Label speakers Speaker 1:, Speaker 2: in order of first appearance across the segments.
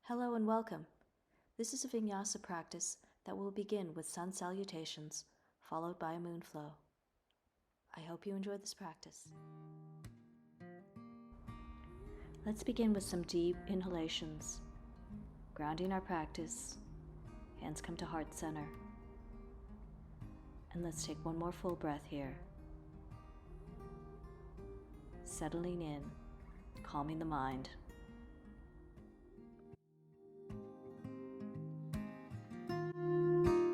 Speaker 1: Hello and welcome. This is a Vinyasa practice that will begin with sun salutations, followed by a moon flow. I hope you enjoy this practice. Let's begin with some deep inhalations. Grounding our practice, hands come to heart center. And let's take one more full breath here. Settling in, calming the mind.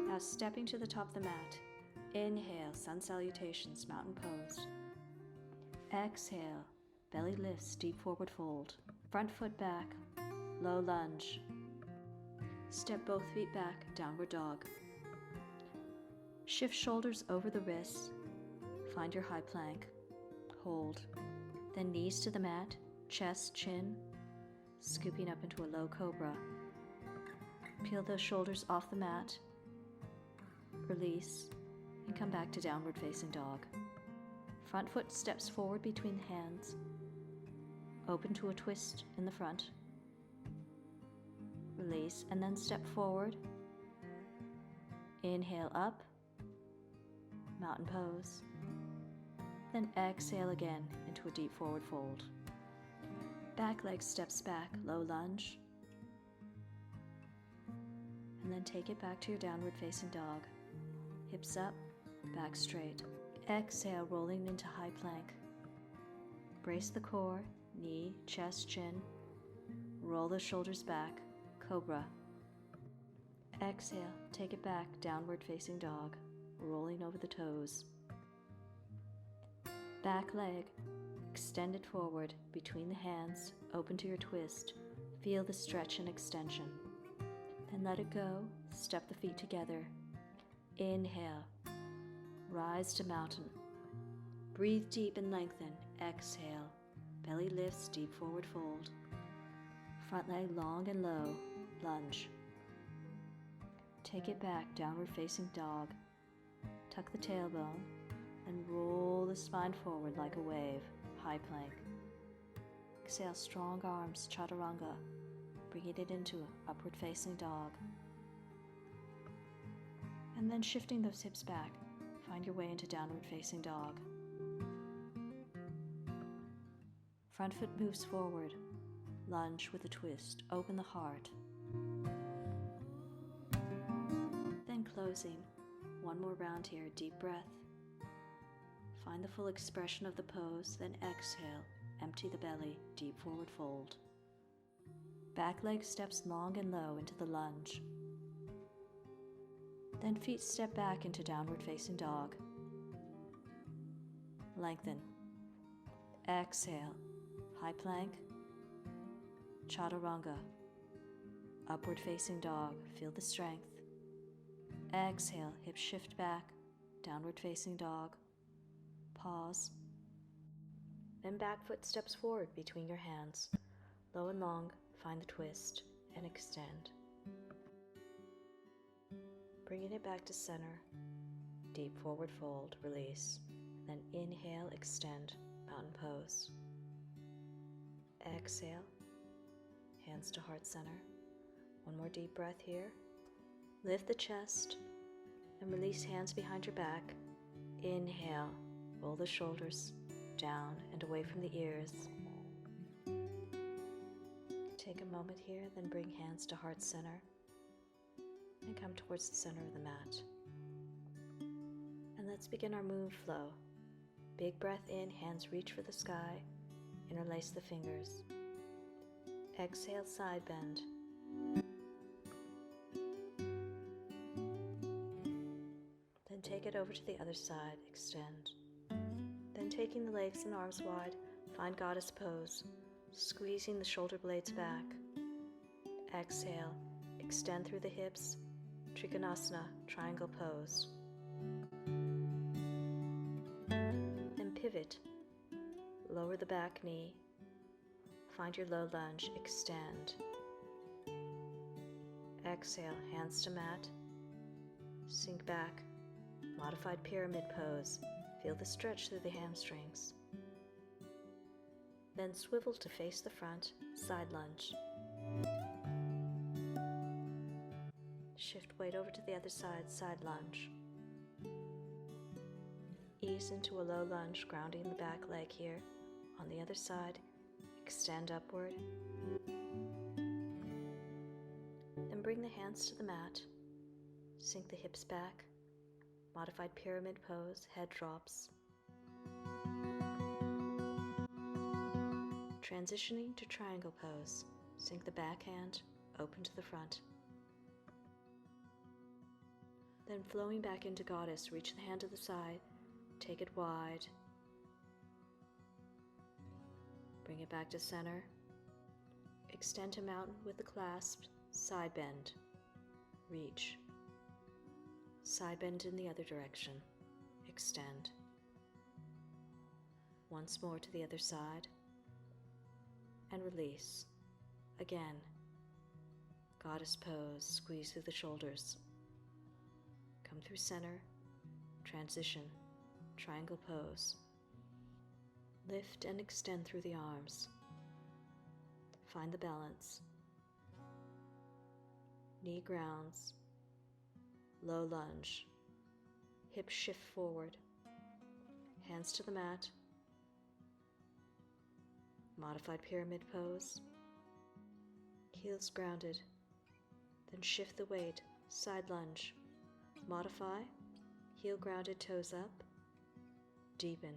Speaker 1: Now stepping to the top of the mat, inhale, sun salutations, mountain pose. Exhale, belly lifts, deep forward fold. Front foot back, low lunge. Step both feet back, downward dog. Shift shoulders over the wrists. Find your high plank. Hold. Then knees to the mat, chest, chin, scooping up into a low cobra. Peel those shoulders off the mat. Release, and come back to downward facing dog. Front foot steps forward between the hands. Open to a twist in the front. Release, and then step forward. Inhale up, mountain pose. Then exhale again into a deep forward fold. Back leg steps back, low lunge. And then take it back to your downward facing dog. Hips up, back straight. Exhale, rolling into high plank. Brace the core, knee, chest, chin. Roll the shoulders back, cobra. Exhale, take it back, downward facing dog, rolling over the toes. Back leg, extend it forward between the hands, open to your twist. Feel the stretch and extension. Then let it go, step the feet together. Inhale, rise to mountain. Breathe deep and lengthen. Exhale, belly lifts, deep forward fold. Front leg long and low, lunge. Take it back, downward facing dog. Tuck the tailbone and roll the spine forward like a wave, high plank. Exhale, strong arms, chaturanga, bringing it into upward facing dog. And then shifting those hips back, find your way into downward facing dog. Front foot moves forward, lunge with a twist, open the heart. Then closing, one more round here, deep breath. Find the full expression of the pose, then exhale, empty the belly, deep forward fold. Back leg steps long and low into the lunge. Then feet step back into downward facing dog. Lengthen. Exhale, high plank, chaturanga. Upward facing dog, feel the strength. Exhale, hips shift back, downward facing dog. Pause. Then back foot steps forward between your hands. Low and long, find the twist and extend. Bringing it back to center, deep forward fold, release. Then inhale, extend, mountain pose. Exhale, hands to heart center. One more deep breath here. Lift the chest and release hands behind your back. Inhale, roll the shoulders down and away from the ears. Take a moment here, then bring hands to heart center and come towards the center of the mat. And let's begin our moon flow. Big breath in, hands reach for the sky, interlace the fingers. Exhale, side bend. Then take it over to the other side, extend. Then taking the legs and arms wide, find goddess pose, squeezing the shoulder blades back. Exhale, extend through the hips, Trikonasana, triangle pose. Then pivot, lower the back knee, find your low lunge, extend. Exhale, hands to mat, sink back, modified pyramid pose, feel the stretch through the hamstrings. Then swivel to face the front, side lunge. Shift weight over to the other side, side lunge. Ease into a low lunge, grounding the back leg here. On the other side, extend upward. Then bring the hands to the mat. Sink the hips back. Modified pyramid pose, head drops. Transitioning to triangle pose. Sink the back hand, open to the front. Then flowing back into goddess, reach the hand to the side, take it wide. Bring it back to center. Extend to mountain with the clasp, side bend. Reach. Side bend in the other direction. Extend. Once more to the other side. And release. Again. Goddess pose, squeeze through the shoulders. Come through center. Transition. Triangle pose. Lift and extend through the arms. Find the balance. Knee grounds. Low lunge. Hips shift forward. Hands to the mat. Modified pyramid pose. Heels grounded. Then shift the weight. Side lunge. Modify. Heel grounded, toes up. Deepen.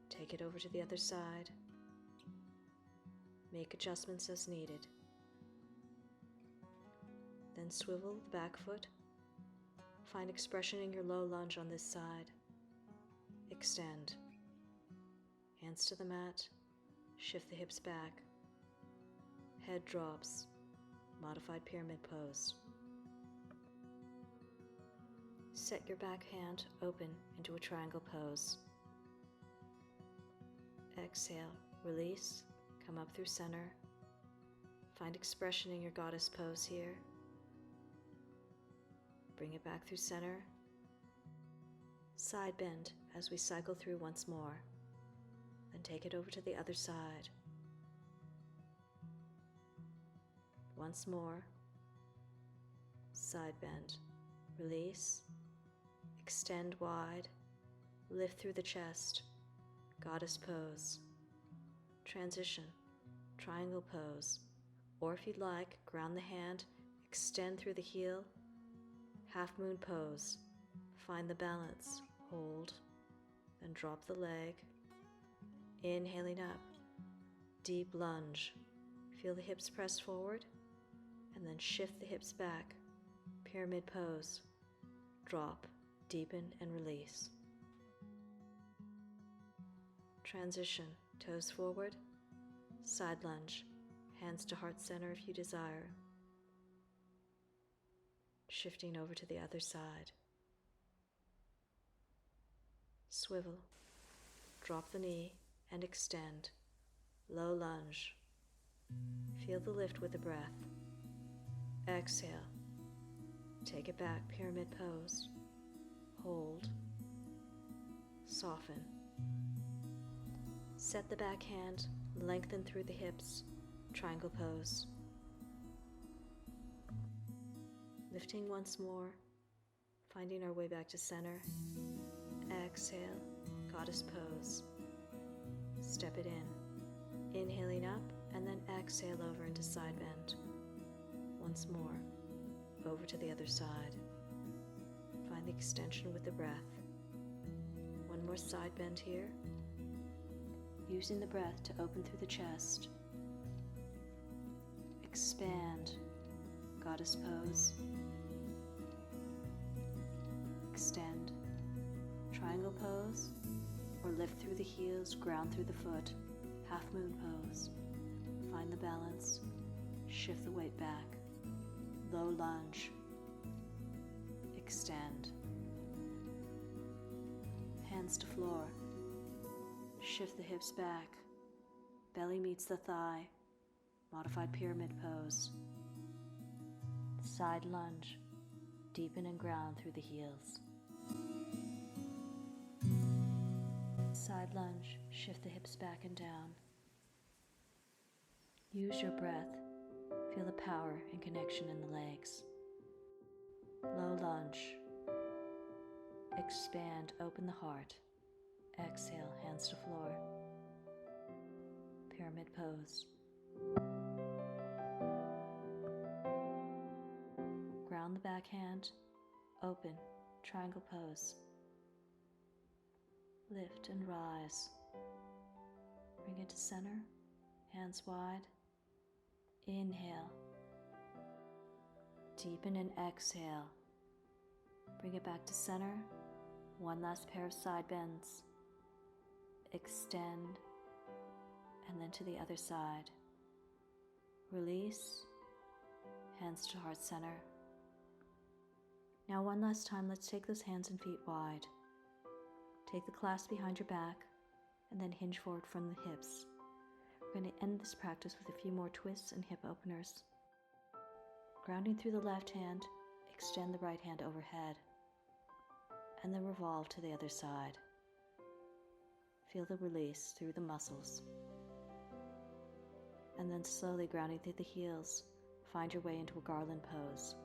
Speaker 1: Take it over to the other side. Make adjustments as needed. Then swivel the back foot. Find expression in your low lunge on this side. Extend. Hands to the mat. Shift the hips back. Head drops. Modified pyramid pose. Set your back hand open into a triangle pose. Exhale, release, come up through center. Find expression in your goddess pose here. Bring it back through center. Side bend as we cycle through once more. Then take it over to the other side. Once more. Side bend. Release. Extend wide. Lift through the chest. Goddess pose. Transition. Triangle pose. Or if you'd like, ground the hand, extend through the heel. Half moon pose. Find the balance. Hold. Then drop the leg. Inhaling up. Deep lunge. Feel the hips press forward. And then shift the hips back. Pyramid pose. Drop. Deepen and release. Transition. Toes forward. Side lunge. Hands to heart center if you desire. Shifting over to the other side. Swivel. Drop the knee and extend. Low lunge. Feel the lift with the breath. Exhale. Take it back, pyramid pose. Hold. Soften. Set the back hand, lengthen through the hips, triangle pose. Lifting once more, finding our way back to center. Exhale, goddess pose. Step it in. Inhaling up and then exhale over into side bend. Once more, over to the other side. Find the extension with the breath. One more side bend here. Using the breath to open through the chest. Expand, goddess pose. Extend, triangle pose, or lift through the heels, ground through the foot, half moon pose. Find the balance, shift the weight back, low lunge, extend. Hands to floor, shift the hips back, belly meets the thigh, modified pyramid pose. Side lunge, deepen and ground through the heels. Side lunge, shift the hips back and down. Use your breath, feel the power and connection in the legs. Low lunge. Expand, open the heart. Exhale, hands to floor. Pyramid pose. Ground the back hand, open, triangle pose. Lift and rise. Bring it to center, hands wide. Inhale. Deepen and exhale. Bring it back to center. One last pair of side bends. Extend, and then to the other side. Release, hands to heart center. Now one last time, let's take those hands and feet wide. Take the clasp behind your back, and then hinge forward from the hips. We're going to end this practice with a few more twists and hip openers. Grounding through the left hand, extend the right hand overhead, and then revolve to the other side. Feel the release through the muscles. And then slowly grounding through the heels, find your way into a garland pose.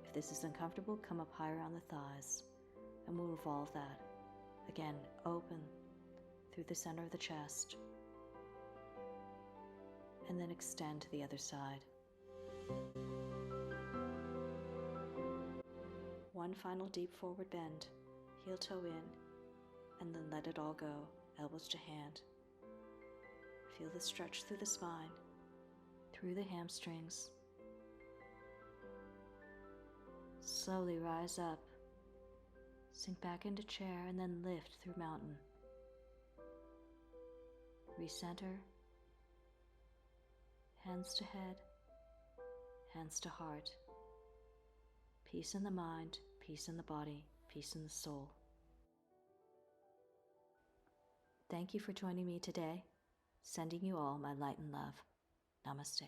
Speaker 1: If this is uncomfortable, come up higher on the thighs, and we'll revolve that. Again, open through the center of the chest, and then extend to the other side. One final deep forward bend, heel toe in, and then let it all go, elbows to hand. Feel the stretch through the spine, through the hamstrings. Slowly rise up, sink back into chair, and then lift through mountain. Recenter, hands to head, hands to heart. Peace in the mind, peace in the body, peace in the soul. Thank you for joining me today. Sending you all my light and love. Namaste.